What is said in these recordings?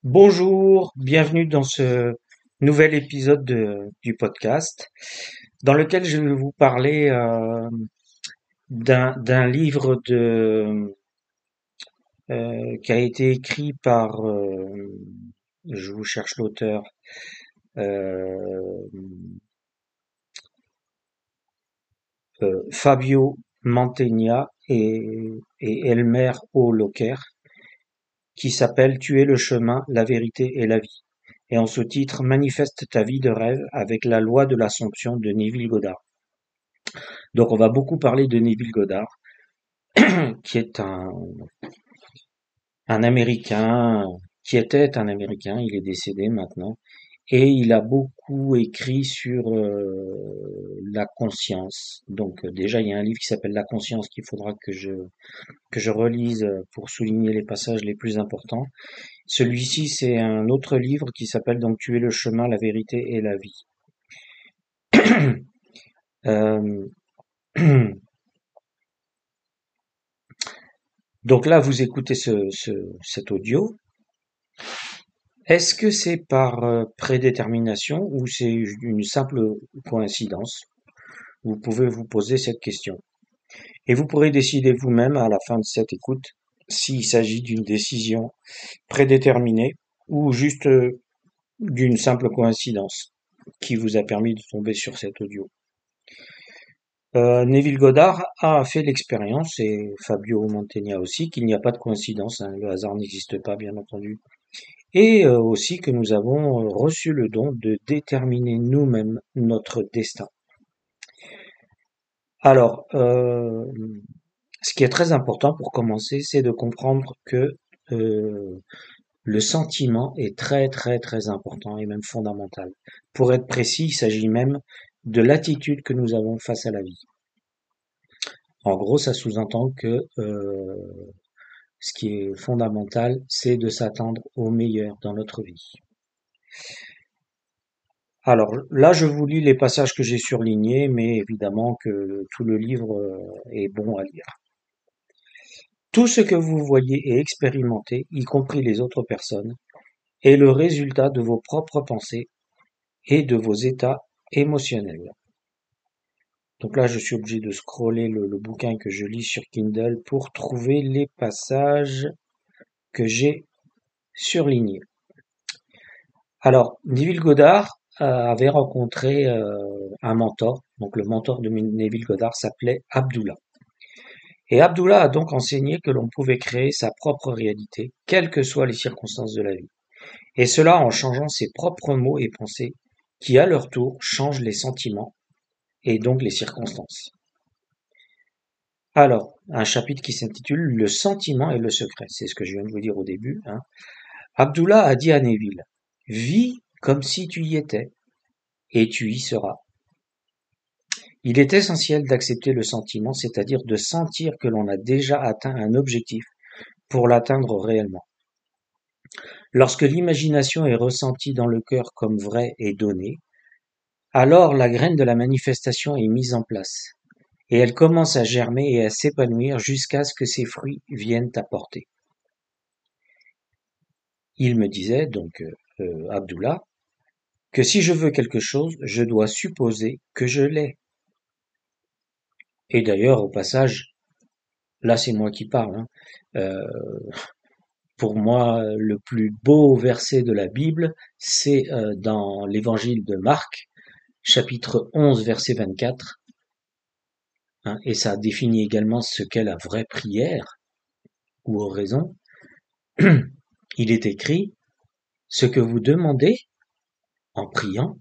Bonjour, bienvenue dans ce nouvel épisode du podcast dans lequel je vais vous parler d'un livre qui a été écrit par, je vous cherche l'auteur, euh, Fabio Mantegna et Elmer O. Locker, qui s'appelle Tuer le chemin, la vérité et la vie. Et en sous-titre Manifeste ta vie de rêve avec la loi de l'Assomption de Neville Goddard. Donc on va beaucoup parler de Neville Goddard, qui est un Américain, qui était un Américain, il est décédé maintenant, et il a beaucoup écrit sur la conscience. Donc déjà il y a un livre qui s'appelle La conscience qu'il faudra que je relise pour souligner les passages les plus importants. Celui-ci c'est un autre livre qui s'appelle donc Tuer le chemin, la vérité et la vie. Euh, donc là vous écoutez cet audio. Est-ce que c'est par prédétermination ou c'est une simple coïncidence? Vous pouvez vous poser cette question. Et vous pourrez décider vous-même à la fin de cette écoute s'il s'agit d'une décision prédéterminée ou juste d'une simple coïncidence qui vous a permis de tomber sur cet audio. Neville Goddard a fait l'expérience, et Fabio Mantegna aussi, qu'il n'y a pas de coïncidence, hein, le hasard n'existe pas, bien entendu. Et aussi que nous avons reçu le don de déterminer nous-mêmes notre destin. Alors, ce qui est très important pour commencer, c'est de comprendre que euh, le sentiment est très très très important et même fondamental. Pour être précis, il s'agit même de l'attitude que nous avons face à la vie. En gros, ça sous-entend que ce qui est fondamental, c'est de s'attendre au meilleur dans notre vie. Alors là, je vous lis les passages que j'ai surlignés, mais évidemment que tout le livre est bon à lire. Tout ce que vous voyez et expérimentez, y compris les autres personnes, est le résultat de vos propres pensées et de vos états émotionnels. Donc là, je suis obligé de scroller le bouquin que je lis sur Kindle pour trouver les passages que j'ai surlignés. Alors, Neville Goddard avait rencontré un mentor. Donc le mentor de Neville Goddard s'appelait Abdullah. Et Abdullah a donc enseigné que l'on pouvait créer sa propre réalité, quelles que soient les circonstances de la vie. Et cela en changeant ses propres mots et pensées, qui à leur tour changent les sentiments et donc les circonstances. Alors, un chapitre qui s'intitule Le sentiment et le secret, c'est ce que je viens de vous dire au début, hein. Abdullah a dit à Neville, vis comme si tu y étais, et tu y seras. Il est essentiel d'accepter le sentiment, c'est-à-dire de sentir que l'on a déjà atteint un objectif pour l'atteindre réellement. Lorsque l'imagination est ressentie dans le cœur comme vraie et donnée, alors la graine de la manifestation est mise en place, et elle commence à germer et à s'épanouir jusqu'à ce que ses fruits viennent à porter. Il me disait, donc Abdullah, que si je veux quelque chose, je dois supposer que je l'ai. Et d'ailleurs, au passage, là c'est moi qui parle, hein, euh, pour moi, le plus beau verset de la Bible, c'est dans l'évangile de Marc, chapitre 11, verset 24, hein, et ça définit également ce qu'est la vraie prière ou oraison. Il est écrit, ce que vous demandez en priant,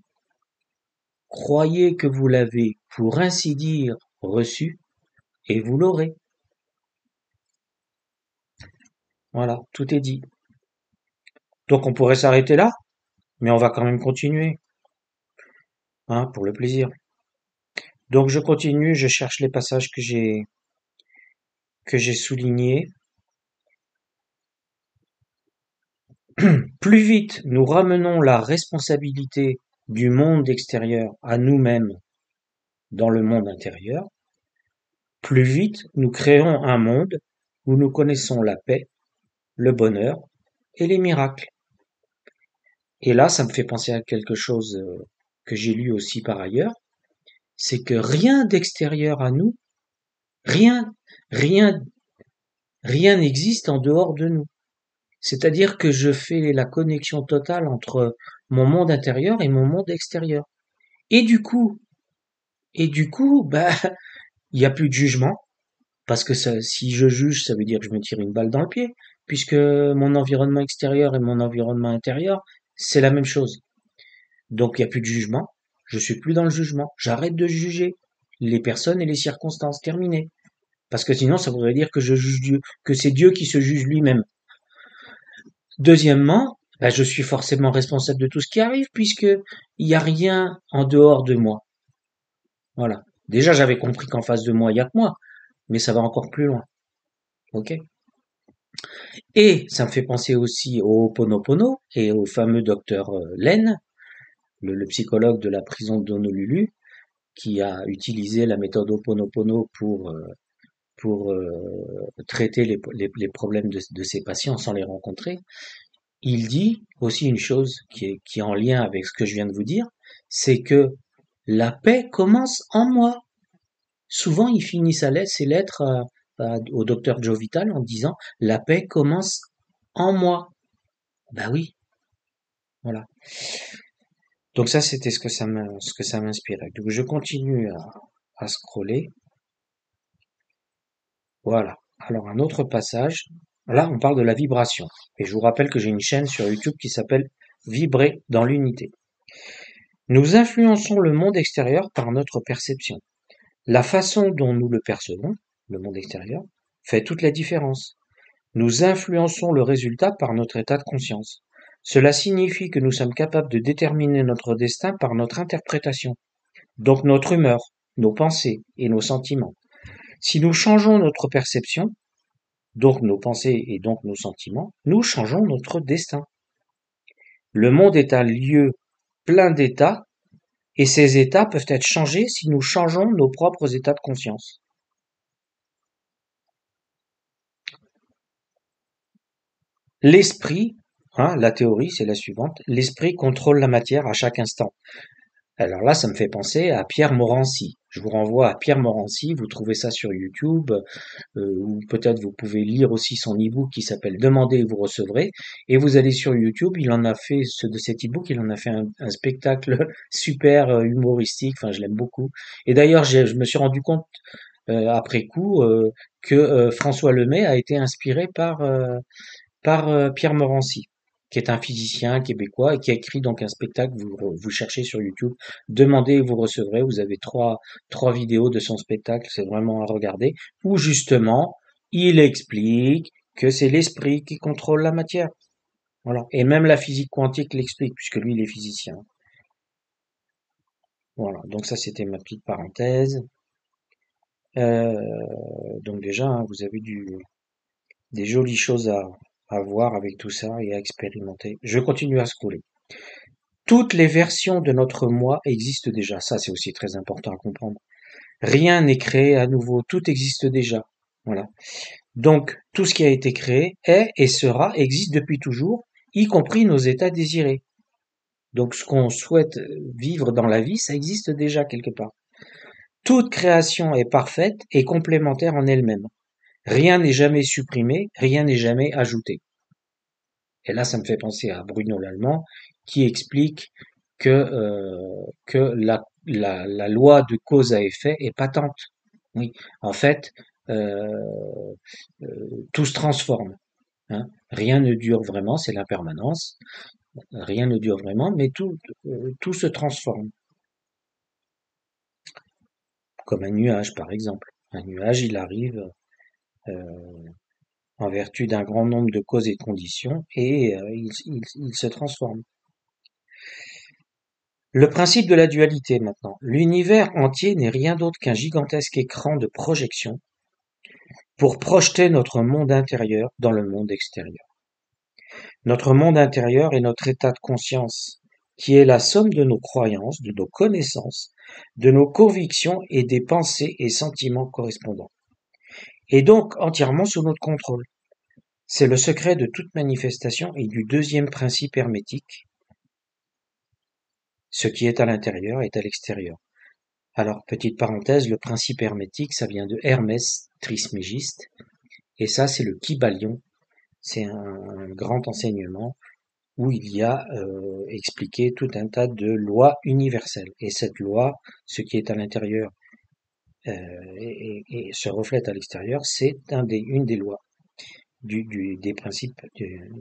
croyez que vous l'avez, pour ainsi dire, reçu, et vous l'aurez. Voilà, tout est dit. Donc on pourrait s'arrêter là, mais on va quand même continuer, hein, pour le plaisir. Donc je continue, je cherche les passages que j'ai soulignés. Plus vite nous ramenons la responsabilité du monde extérieur à nous-mêmes dans le monde intérieur, plus vite nous créons un monde où nous connaissons la paix, le bonheur et les miracles. Et là, ça me fait penser à quelque chose que j'ai lu aussi par ailleurs, c'est que rien d'extérieur à nous, rien, rien, rien n'existe en dehors de nous. C'est-à-dire que je fais la connexion totale entre mon monde intérieur et mon monde extérieur. Et du coup, bah, il n'y a plus de jugement, parce que si je juge, ça veut dire que je me tire une balle dans le pied, puisque mon environnement extérieur et mon environnement intérieur, c'est la même chose. Donc il n'y a plus de jugement, je suis plus dans le jugement, j'arrête de juger les personnes et les circonstances, terminées. Parce que sinon, ça voudrait dire que je juge Dieu, que c'est Dieu qui se juge lui-même. Deuxièmement, bah, je suis forcément responsable de tout ce qui arrive, puisque il n'y a rien en dehors de moi. Voilà. Déjà, j'avais compris qu'en face de moi, il y a que moi, mais ça va encore plus loin. Ok? Et ça me fait penser aussi au Ho'oponopono et au fameux docteur Len, le psychologue de la prison d'Honolulu, qui a utilisé la méthode Ho'oponopono pour traiter les problèmes de ses patients sans les rencontrer. Il dit aussi une chose qui est en lien avec ce que je viens de vous dire, c'est que la paix commence en moi. Souvent, il finit ses lettres au docteur Joe Vital en disant la paix commence en moi. Bah oui, voilà. Donc ça, c'était ce que ça m'inspirait. Donc je continue à scroller. Voilà. Alors un autre passage. Là, on parle de la vibration. Et je vous rappelle que j'ai une chaîne sur YouTube qui s'appelle Vibrer dans l'unité. Nous influençons le monde extérieur par notre perception. La façon dont nous le percevons, le monde extérieur, fait toute la différence. Nous influençons le résultat par notre état de conscience. Cela signifie que nous sommes capables de déterminer notre destin par notre interprétation, donc notre humeur, nos pensées et nos sentiments. Si nous changeons notre perception, donc nos pensées et donc nos sentiments, nous changeons notre destin. Le monde est un lieu plein d'états, et ces états peuvent être changés si nous changeons nos propres états de conscience. L'esprit, la théorie, c'est la suivante, l'esprit contrôle la matière à chaque instant. Alors là, ça me fait penser à Pierre Morancy. Je vous renvoie à Pierre Morancy, vous trouvez ça sur YouTube, ou peut-être vous pouvez lire aussi son e-book qui s'appelle Demandez et vous recevrez. Et vous allez sur YouTube, il en a fait, de cet e-book, il en a fait un spectacle super humoristique, enfin je l'aime beaucoup. Et d'ailleurs, je me suis rendu compte après coup que François Lemay a été inspiré par Pierre Morancy, qui est un physicien québécois et qui a écrit donc un spectacle. Vous cherchez sur YouTube, demandez et vous recevrez. Vous avez trois vidéos de son spectacle, c'est vraiment à regarder. Où justement, il explique que c'est l'esprit qui contrôle la matière. Voilà. Et même la physique quantique l'explique, puisque lui, il est physicien. Voilà. Donc ça, c'était ma petite parenthèse. Donc déjà, vous avez des jolies choses à voir avec tout ça et à expérimenter. Je continue à scroller. Toutes les versions de notre moi existent déjà. Ça, c'est aussi très important à comprendre. Rien n'est créé à nouveau. Tout existe déjà. Voilà. Donc, tout ce qui a été créé est et sera, existe depuis toujours, y compris nos états désirés. Donc, ce qu'on souhaite vivre dans la vie, ça existe déjà quelque part. Toute création est parfaite et complémentaire en elle-même. Rien n'est jamais supprimé, rien n'est jamais ajouté. Et là, ça me fait penser à Bruno Lallemand, qui explique que la loi de cause à effet est patente. Oui, en fait, euh, tout se transforme. Hein. Rien ne dure vraiment, c'est l'impermanence. Rien ne dure vraiment, mais tout se transforme. Comme un nuage, par exemple. Un nuage, il arrive en vertu d'un grand nombre de causes et de conditions, et il se transforme. Le principe de la dualité maintenant. L'univers entier n'est rien d'autre qu'un gigantesque écran de projection pour projeter notre monde intérieur dans le monde extérieur. Notre monde intérieur est notre état de conscience, qui est la somme de nos croyances, de nos connaissances, de nos convictions et des pensées et sentiments correspondants, et donc entièrement sous notre contrôle. C'est le secret de toute manifestation et du deuxième principe hermétique. Ce qui est à l'intérieur est à l'extérieur. Alors, petite parenthèse, le principe hermétique, ça vient de Hermès Trismégiste, et ça, c'est le Kybalion. C'est un grand enseignement où il y a expliqué tout un tas de lois universelles. Et cette loi, ce qui est à l'intérieur et se reflète à l'extérieur, c'est une des lois des principes,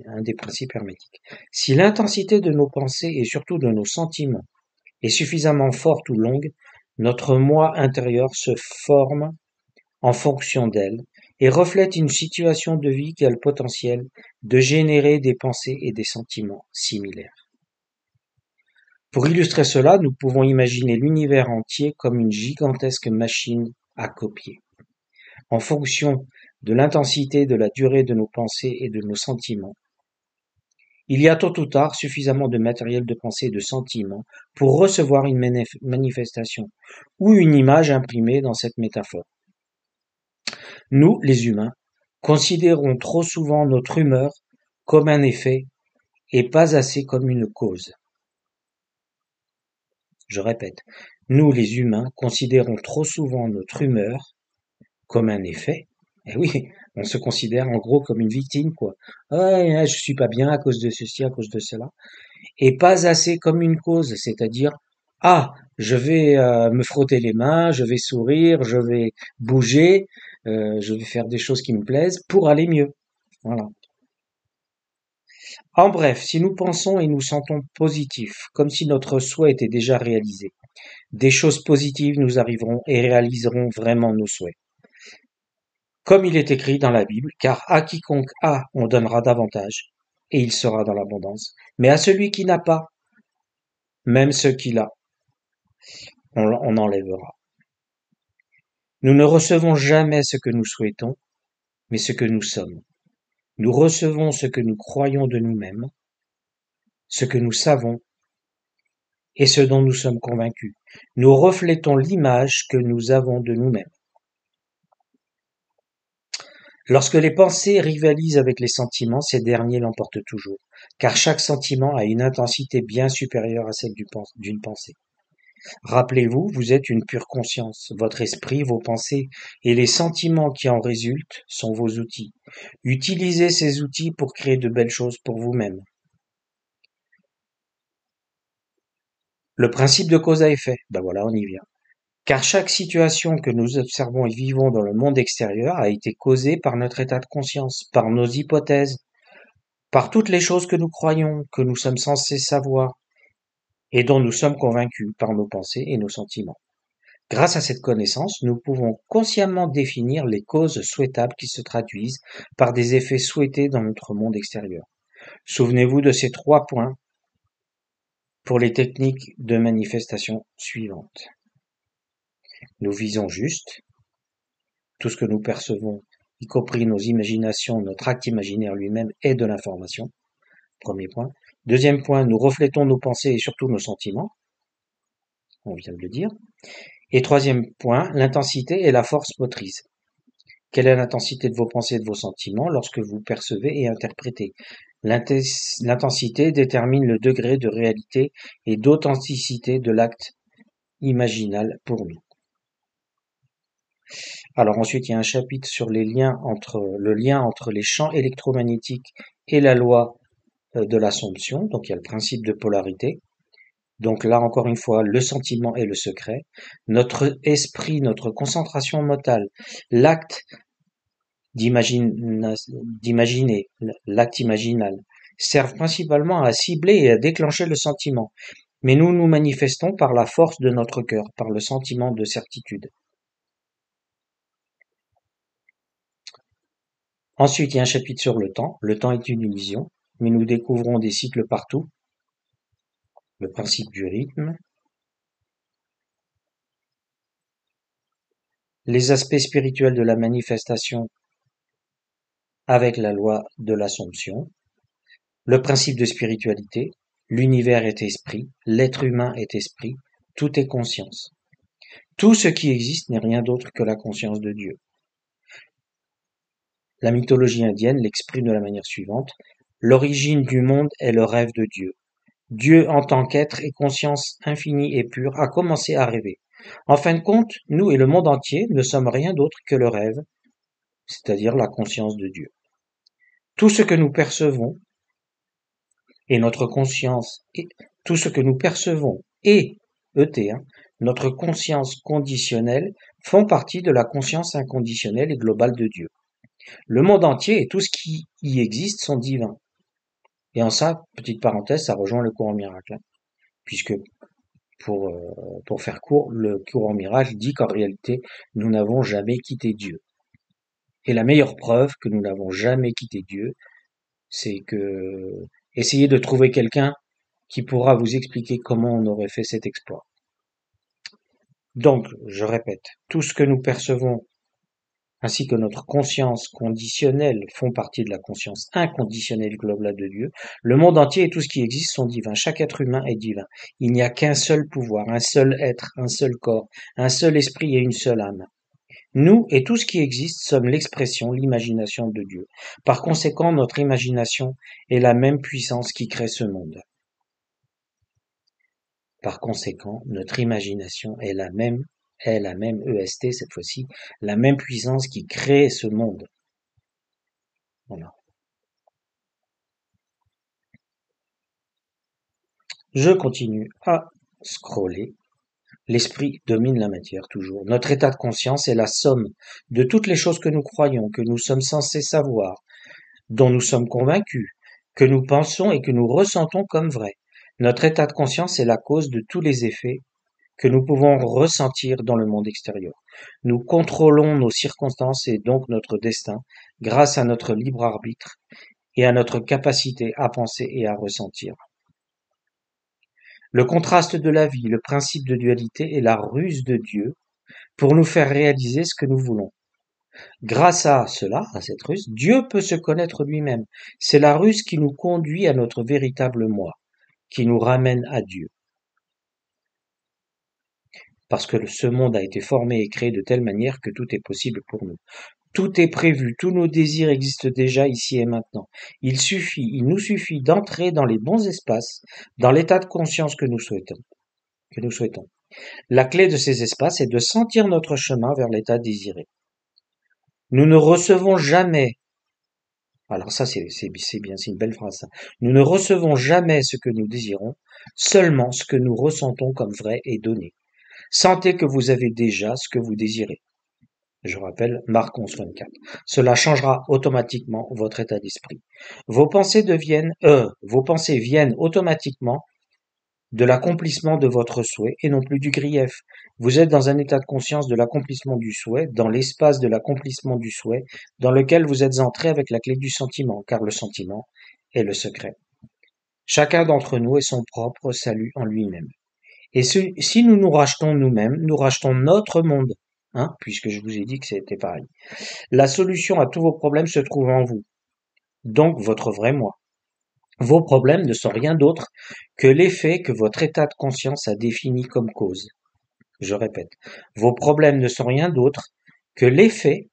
un des principes hermétiques. Si l'intensité de nos pensées et surtout de nos sentiments est suffisamment forte ou longue, notre moi intérieur se forme en fonction d'elle et reflète une situation de vie qui a le potentiel de générer des pensées et des sentiments similaires. Pour illustrer cela, nous pouvons imaginer l'univers entier comme une gigantesque machine à copier. En fonction de l'intensité, de la durée de nos pensées et de nos sentiments, il y a tôt ou tard suffisamment de matériel de pensée et de sentiments pour recevoir une manifestation ou une image imprimée dans cette métaphore. Nous, les humains, considérons trop souvent notre humeur comme un effet et pas assez comme une cause. Je répète, nous, les humains, considérons trop souvent notre humeur comme un effet. Eh oui, on se considère en gros comme une victime, quoi. Ah, je suis pas bien à cause de ceci, à cause de cela. Et pas assez comme une cause, c'est-à-dire, ah, je vais me frotter les mains, je vais sourire, je vais bouger, je vais faire des choses qui me plaisent pour aller mieux. Voilà. En bref, si nous pensons et nous sentons positifs, comme si notre souhait était déjà réalisé, des choses positives nous arriveront et réaliseront vraiment nos souhaits. Comme il est écrit dans la Bible, car à quiconque a, on donnera davantage, et il sera dans l'abondance. Mais à celui qui n'a pas, même ce qu'il a, on enlèvera. Nous ne recevons jamais ce que nous souhaitons, mais ce que nous sommes. Nous recevons ce que nous croyons de nous-mêmes, ce que nous savons et ce dont nous sommes convaincus. Nous reflétons l'image que nous avons de nous-mêmes. Lorsque les pensées rivalisent avec les sentiments, ces derniers l'emportent toujours, car chaque sentiment a une intensité bien supérieure à celle d'une pensée. Rappelez-vous, vous êtes une pure conscience. Votre esprit, vos pensées et les sentiments qui en résultent sont vos outils. Utilisez ces outils pour créer de belles choses pour vous-même. Le principe de cause à effet, ben voilà, on y vient. Car chaque situation que nous observons et vivons dans le monde extérieur a été causée par notre état de conscience, par nos hypothèses, par toutes les choses que nous croyons, que nous sommes censés savoir, et dont nous sommes convaincus par nos pensées et nos sentiments. Grâce à cette connaissance, nous pouvons consciemment définir les causes souhaitables qui se traduisent par des effets souhaités dans notre monde extérieur. Souvenez-vous de ces 3 points pour les techniques de manifestation suivantes. Nous visons juste, tout ce que nous percevons, y compris nos imaginations, notre acte imaginaire lui-même est de l'information. Premier point. Deuxième point, nous reflétons nos pensées et surtout nos sentiments. On vient de le dire. Et troisième point, l'intensité et la force motrice. Quelle est l'intensité de vos pensées et de vos sentiments lorsque vous percevez et interprétez? L'intensité détermine le degré de réalité et d'authenticité de l'acte imaginal pour nous. Alors ensuite, il y a un chapitre sur le lien entre les champs électromagnétiques et la loi de l'Assomption. Donc il y a le principe de polarité. Donc là, encore une fois, le sentiment est le secret. Notre esprit, notre concentration mentale, l'acte d'imaginer, l'acte imaginal, servent principalement à cibler et à déclencher le sentiment. Mais nous nous manifestons par la force de notre cœur, par le sentiment de certitude. Ensuite, il y a un chapitre sur le temps. Le temps est une illusion, mais nous découvrons des cycles partout. Le principe du rythme. Les aspects spirituels de la manifestation avec la loi de l'Assomption. Le principe de spiritualité. L'univers est esprit, l'être humain est esprit, tout est conscience. Tout ce qui existe n'est rien d'autre que la conscience de Dieu. La mythologie indienne l'exprime de la manière suivante. L'origine du monde est le rêve de Dieu. Dieu en tant qu'être et conscience infinie et pure a commencé à rêver. En fin de compte, nous et le monde entier ne sommes rien d'autre que le rêve, c'est-à-dire la conscience de Dieu. Tout ce que nous percevons et notre conscience, et tout ce que nous percevons et ET, notre conscience conditionnelle font partie de la conscience inconditionnelle et globale de Dieu. Le monde entier et tout ce qui y existe sont divins. Et en ça, petite parenthèse, ça rejoint le courant miracle, puisque pour faire court, le courant miracle dit qu'en réalité, nous n'avons jamais quitté Dieu. Et la meilleure preuve que nous n'avons jamais quitté Dieu, c'est que essayez de trouver quelqu'un qui pourra vous expliquer comment on aurait fait cet exploit. Donc, je répète, tout ce que nous percevons ainsi que notre conscience conditionnelle font partie de la conscience inconditionnelle globale de Dieu. Le monde entier et tout ce qui existe sont divins. Chaque être humain est divin. Il n'y a qu'un seul pouvoir, un seul être, un seul corps, un seul esprit et une seule âme. Nous et tout ce qui existe sommes l'expression, l'imagination de Dieu. Par conséquent, notre imagination est la même puissance qui crée ce monde. Par conséquent, notre imagination est la même EST cette fois-ci, la même puissance qui crée ce monde. Voilà. Je continue à scroller. L'esprit domine la matière toujours. Notre état de conscience est la somme de toutes les choses que nous croyons, que nous sommes censés savoir, dont nous sommes convaincus, que nous pensons et que nous ressentons comme vrais. Notre état de conscience est la cause de tous les effets que nous pouvons ressentir dans le monde extérieur. Nous contrôlons nos circonstances et donc notre destin grâce à notre libre arbitre et à notre capacité à penser et à ressentir. Le contraste de la vie, le principe de dualité est la ruse de Dieu pour nous faire réaliser ce que nous voulons. Grâce à cela, à cette ruse, Dieu peut se connaître lui-même. C'est la ruse qui nous conduit à notre véritable moi, qui nous ramène à Dieu. Parce que ce monde a été formé et créé de telle manière que tout est possible pour nous. Tout est prévu, tous nos désirs existent déjà ici et maintenant. Il nous suffit d'entrer dans les bons espaces, dans l'état de conscience que nous souhaitons. La clé de ces espaces est de sentir notre chemin vers l'état désiré. Nous ne recevons jamais, alors ça c'est bien, c'est une belle phrase ça. Nous ne recevons jamais ce que nous désirons, seulement ce que nous ressentons comme vrai et donné. Sentez que vous avez déjà ce que vous désirez. Je rappelle, Marc 11:24. Cela changera automatiquement votre état d'esprit. Vos pensées viennent automatiquement de l'accomplissement de votre souhait et non plus du grief. Vous êtes dans un état de conscience de l'accomplissement du souhait, dans l'espace de l'accomplissement du souhait, dans lequel vous êtes entré avec la clé du sentiment, car le sentiment est le secret. Chacun d'entre nous est son propre salut en lui-même. Et si nous nous rachetons nous-mêmes, nous rachetons notre monde, puisque je vous ai dit que c'était pareil. La solution à tous vos problèmes se trouve en vous, donc votre vrai moi. Vos problèmes ne sont rien d'autre que l'effet que votre état de conscience a défini comme cause. Je répète, vos problèmes ne sont rien d'autre que l'effet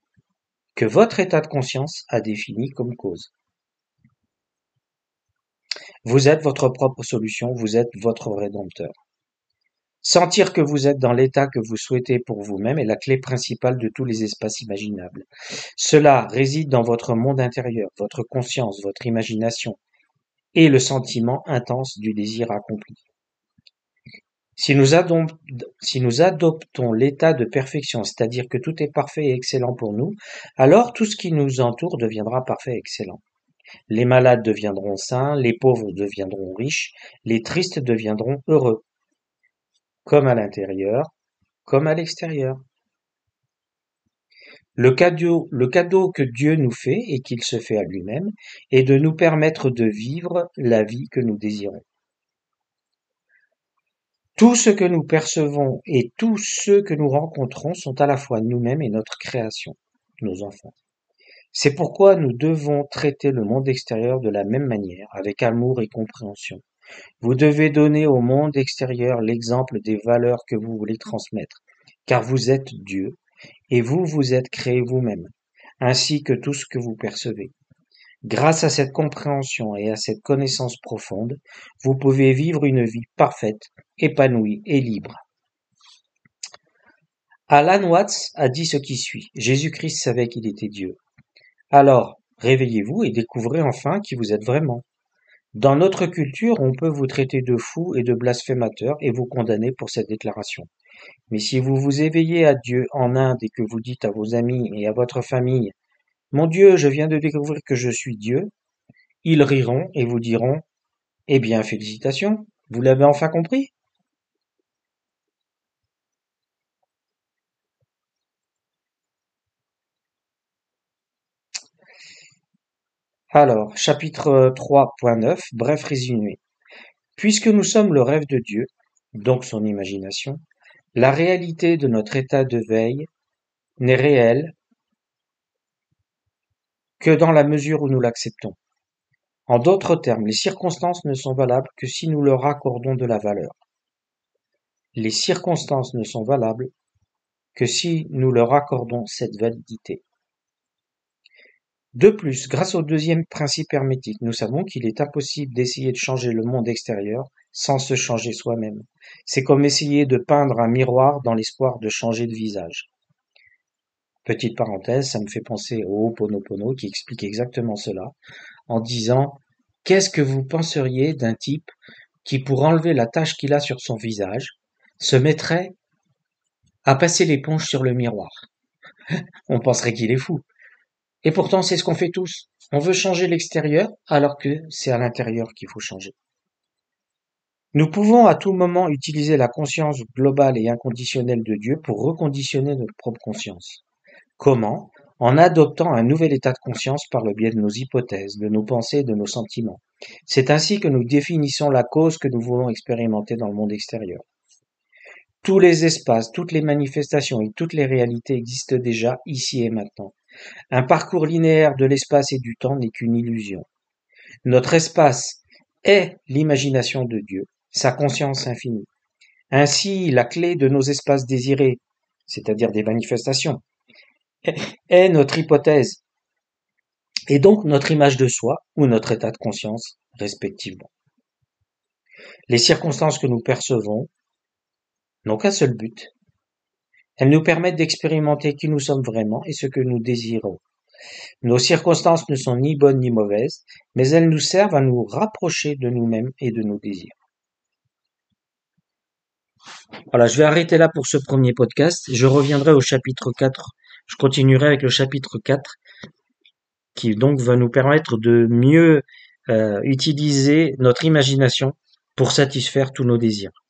que votre état de conscience a défini comme cause. Vous êtes votre propre solution, vous êtes votre rédempteur. Sentir que vous êtes dans l'état que vous souhaitez pour vous-même est la clé principale de tous les espaces imaginables. Cela réside dans votre monde intérieur, votre conscience, votre imagination et le sentiment intense du désir accompli. Si nous adoptons l'état de perfection, c'est-à-dire que tout est parfait et excellent pour nous, alors tout ce qui nous entoure deviendra parfait et excellent. Les malades deviendront sains, les pauvres deviendront riches, les tristes deviendront heureux, comme à l'intérieur, comme à l'extérieur. Le cadeau que Dieu nous fait et qu'il se fait à lui-même est de nous permettre de vivre la vie que nous désirons. Tout ce que nous percevons et tous ceux que nous rencontrons sont à la fois nous-mêmes et notre création, nos enfants. C'est pourquoi nous devons traiter le monde extérieur de la même manière, avec amour et compréhension. Vous devez donner au monde extérieur l'exemple des valeurs que vous voulez transmettre, car vous êtes Dieu et vous vous êtes créé vous-même, ainsi que tout ce que vous percevez. Grâce à cette compréhension et à cette connaissance profonde, vous pouvez vivre une vie parfaite, épanouie et libre. Alan Watts a dit ce qui suit: Jésus-Christ savait qu'il était Dieu. Alors, réveillez-vous et découvrez enfin qui vous êtes vraiment. Dans notre culture, on peut vous traiter de fou et de blasphémateur et vous condamner pour cette déclaration. Mais si vous vous éveillez à Dieu en Inde et que vous dites à vos amis et à votre famille: Mon Dieu, je viens de découvrir que je suis Dieu, ils riront et vous diront: Eh bien, félicitations, vous l'avez enfin compris? Alors, chapitre 3.9, bref résumé. Puisque nous sommes le rêve de Dieu, donc son imagination, la réalité de notre état de veille n'est réelle que dans la mesure où nous l'acceptons. En d'autres termes, les circonstances ne sont valables que si nous leur accordons de la valeur. Les circonstances ne sont valables que si nous leur accordons cette validité. De plus, grâce au deuxième principe hermétique, nous savons qu'il est impossible d'essayer de changer le monde extérieur sans se changer soi-même. C'est comme essayer de peindre un miroir dans l'espoir de changer de visage. Petite parenthèse, ça me fait penser au Ho'oponopono qui explique exactement cela en disant: Qu'est-ce que vous penseriez d'un type qui, pour enlever la tache qu'il a sur son visage, se mettrait à passer l'éponge sur le miroir? On penserait qu'il est fou. Et pourtant, c'est ce qu'on fait tous. On veut changer l'extérieur alors que c'est à l'intérieur qu'il faut changer. Nous pouvons à tout moment utiliser la conscience globale et inconditionnelle de Dieu pour reconditionner notre propre conscience. Comment? En adoptant un nouvel état de conscience par le biais de nos hypothèses, de nos pensées et de nos sentiments. C'est ainsi que nous définissons la cause que nous voulons expérimenter dans le monde extérieur. Tous les espaces, toutes les manifestations et toutes les réalités existent déjà ici et maintenant. Un parcours linéaire de l'espace et du temps n'est qu'une illusion. Notre espace est l'imagination de Dieu, sa conscience infinie. Ainsi, la clé de nos espaces désirés, c'est-à-dire des manifestations, est notre hypothèse, et donc notre image de soi ou notre état de conscience, respectivement. Les circonstances que nous percevons n'ont qu'un seul but. Elles nous permettent d'expérimenter qui nous sommes vraiment et ce que nous désirons. Nos circonstances ne sont ni bonnes ni mauvaises, mais elles nous servent à nous rapprocher de nous-mêmes et de nos désirs. Voilà, je vais arrêter là pour ce premier podcast. Je reviendrai au chapitre 4. Je continuerai avec le chapitre 4 qui donc va nous permettre de mieux utiliser notre imagination pour satisfaire tous nos désirs.